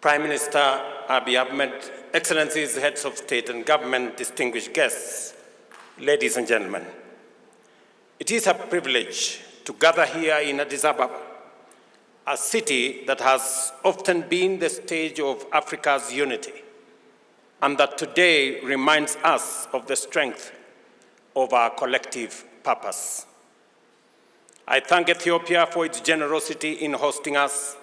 Prime Minister Abiy Ahmed, Excellencies, Heads of State and Government, distinguished guests, ladies and gentlemen, it is a privilege to gather here in Addis Ababa, a city that has often been the stage of Africa's unity, and that today reminds us of the strength of our collective purpose. I thank Ethiopia for its generosity in hosting us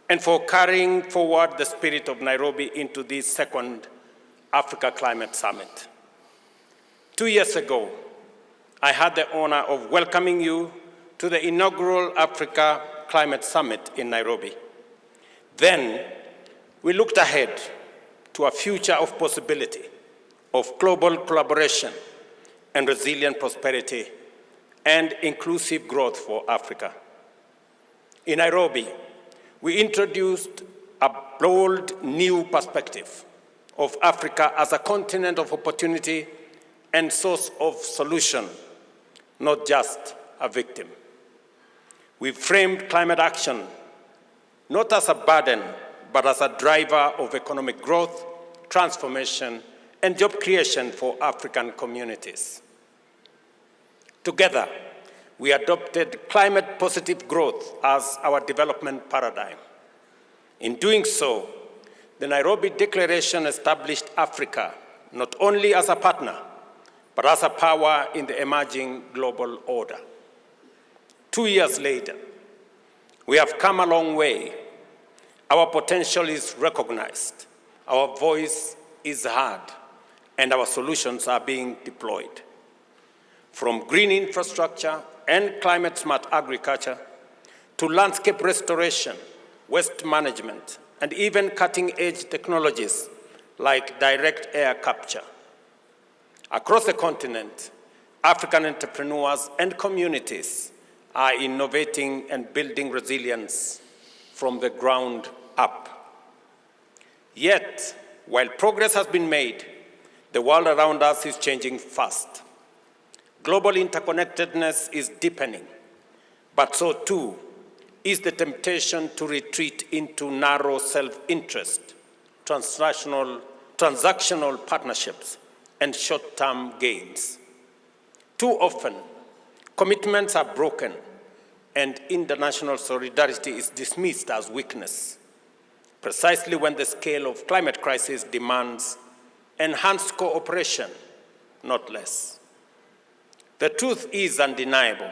and for carrying forward the spirit of Nairobi into this second Africa Climate Summit. 2 years ago, I had the honor of welcoming you to the inaugural Africa Climate Summit in Nairobi. Then, we looked ahead to a future of possibility, of global collaboration and resilient prosperity and inclusive growth for Africa. In Nairobi, we introduced a bold new perspective of Africa as a continent of opportunity and source of solution, not just a victim. We framed climate action not as a burden, but as a driver of economic growth, transformation, and job creation for African communities. Together, we adopted climate-positive growth as our development paradigm. In doing so, the Nairobi Declaration established Africa not only as a partner, but as a power in the emerging global order. 2 years later, we have come a long way. Our potential is recognized, our voice is heard, and our solutions are being deployed. From green infrastructure and climate-smart agriculture to landscape restoration, waste management, and even cutting-edge technologies like direct air capture. Across the continent, African entrepreneurs and communities are innovating and building resilience from the ground up. Yet, while progress has been made, the world around us is changing fast. Global interconnectedness is deepening, but so too is the temptation to retreat into narrow self-interest, transactional partnerships, and short-term gains. Too often, commitments are broken and international solidarity is dismissed as weakness, precisely when the scale of climate crisis demands enhanced cooperation, not less. The truth is undeniable.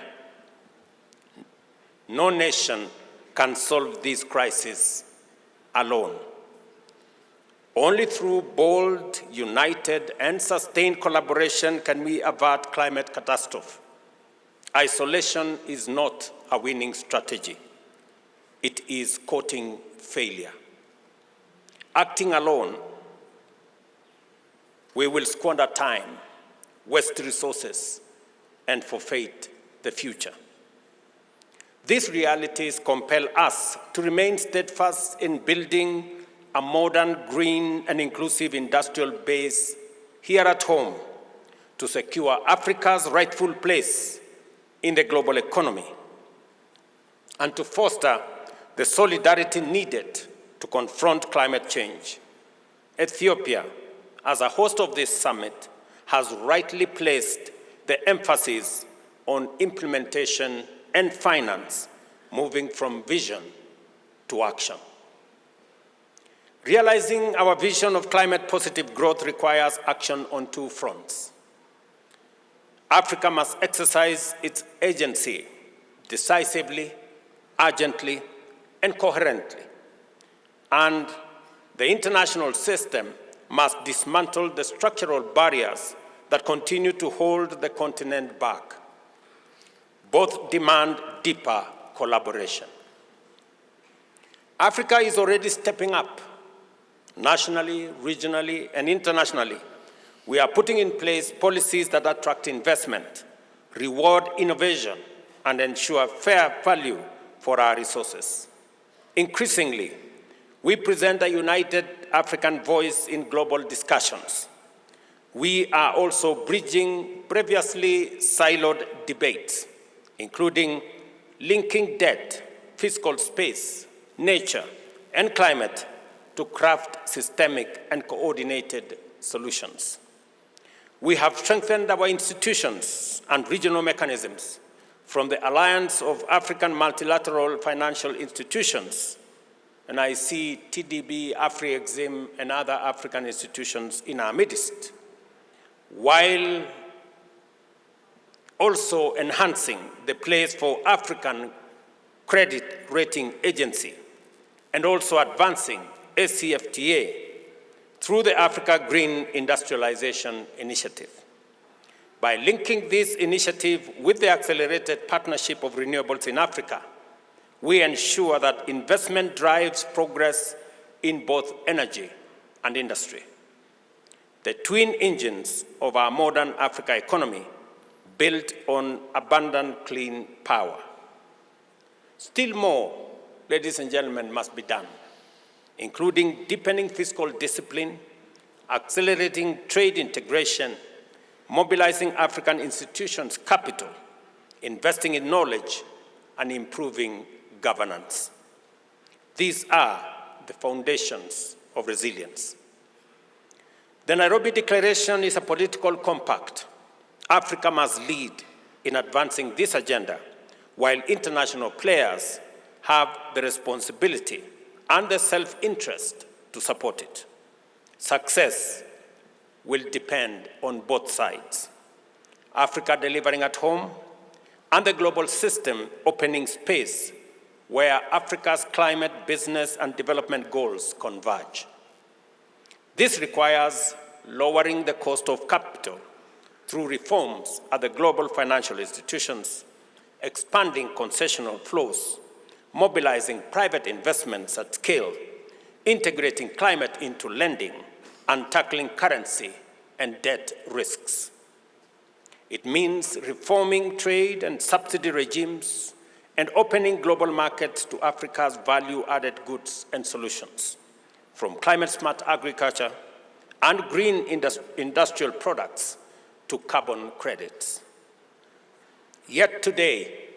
No nation can solve this crisis alone. Only through bold, united, and sustained collaboration can we avert climate catastrophe. Isolation is not a winning strategy. It is courting failure. Acting alone, we will squander time, waste resources, and forfeit the future. These realities compel us to remain steadfast in building a modern, green, and inclusive industrial base here at home to secure Africa's rightful place in the global economy and to foster the solidarity needed to confront climate change. Ethiopia, as a host of this summit, has rightly placed the emphasis on implementation and finance, moving from vision to action. Realizing our vision of climate-positive growth requires action on two fronts. Africa must exercise its agency decisively, urgently, and coherently. And the international system must dismantle the structural barriers that continue to hold the continent back. Both demand deeper collaboration. Africa is already stepping up, nationally, regionally, and internationally. We are putting in place policies that attract investment, reward innovation, and ensure fair value for our resources. Increasingly, we present a united African voice in global discussions. We are also bridging previously siloed debates, including linking debt, fiscal space, nature, and climate to craft systemic and coordinated solutions. We have strengthened our institutions and regional mechanisms, from the Alliance of African Multilateral Financial Institutions, and I see TDB, Afri-Exim, and other African institutions in our midst, while also enhancing the place for African Credit Rating Agency, and also advancing ACFTA through the Africa Green Industrialization Initiative. By linking this initiative with the accelerated partnership of renewables in Africa, we ensure that investment drives progress in both energy and industry. The twin engines of our modern Africa economy built on abundant clean power. Still more, ladies and gentlemen, must be done, including deepening fiscal discipline, accelerating trade integration, mobilizing African institutions' capital, investing in knowledge, and improving governance. These are the foundations of resilience. The Nairobi Declaration is a political compact. Africa must lead in advancing this agenda, while international players have the responsibility and the self-interest to support it. Success will depend on both sides. Africa delivering at home, and the global system opening space where Africa's climate, business, and development goals converge. This requires lowering the cost of capital through reforms at the global financial institutions, expanding concessional flows, mobilizing private investments at scale, integrating climate into lending, and tackling currency and debt risks. It means reforming trade and subsidy regimes and opening global markets to Africa's value-added goods and solutions, from climate-smart agriculture and green industrial products to carbon credits. Yet today,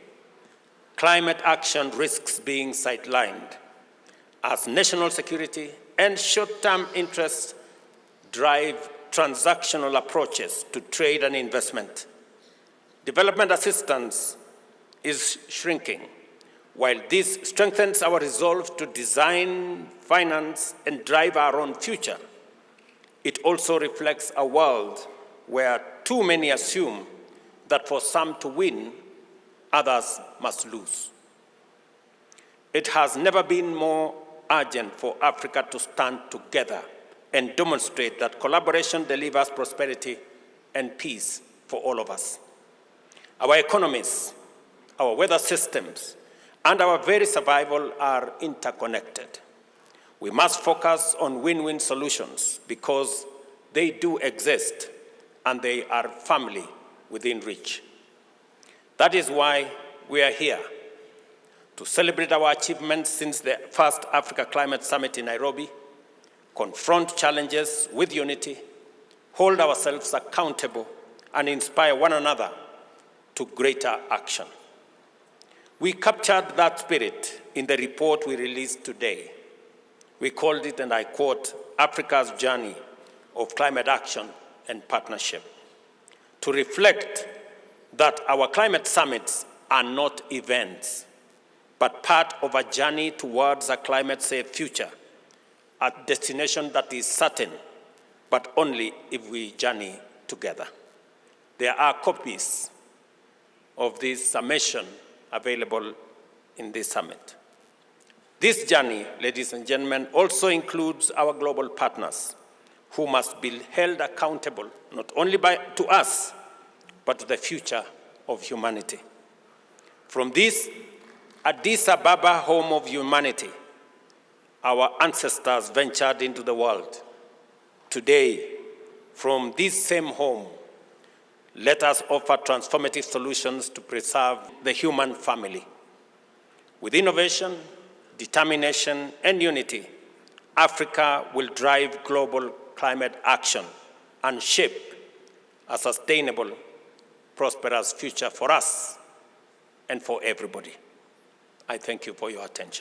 climate action risks being sidelined as national security and short-term interests drive transactional approaches to trade and investment. Development assistance is shrinking. While this strengthens our resolve to design, finance, and drive our own future, it also reflects a world where too many assume that for some to win, others must lose. It has never been more urgent for Africa to stand together and demonstrate that collaboration delivers prosperity and peace for all of us. Our economies, our weather systems, and our very survival are interconnected. We must focus on win-win solutions because they do exist and they are firmly within reach. That is why we are here, to celebrate our achievements since the first Africa Climate Summit in Nairobi, confront challenges with unity, hold ourselves accountable, and inspire one another to greater action. We captured that spirit in the report we released today. We called it, and I quote, Africa's Journey of Climate Action and Partnership, to reflect that our climate summits are not events, but part of a journey towards a climate-safe future, a destination that is certain, but only if we journey together. There are copies of this summation available in this summit. This journey, ladies and gentlemen, also includes our global partners, who must be held accountable not only to us, but to the future of humanity. From this Addis Ababa, home of humanity, our ancestors ventured into the world. Today, from this same home, let us offer transformative solutions to preserve the human family. With innovation, determination, and unity, Africa will drive global climate action and shape a sustainable, prosperous future for us and for everybody. I thank you for your attention.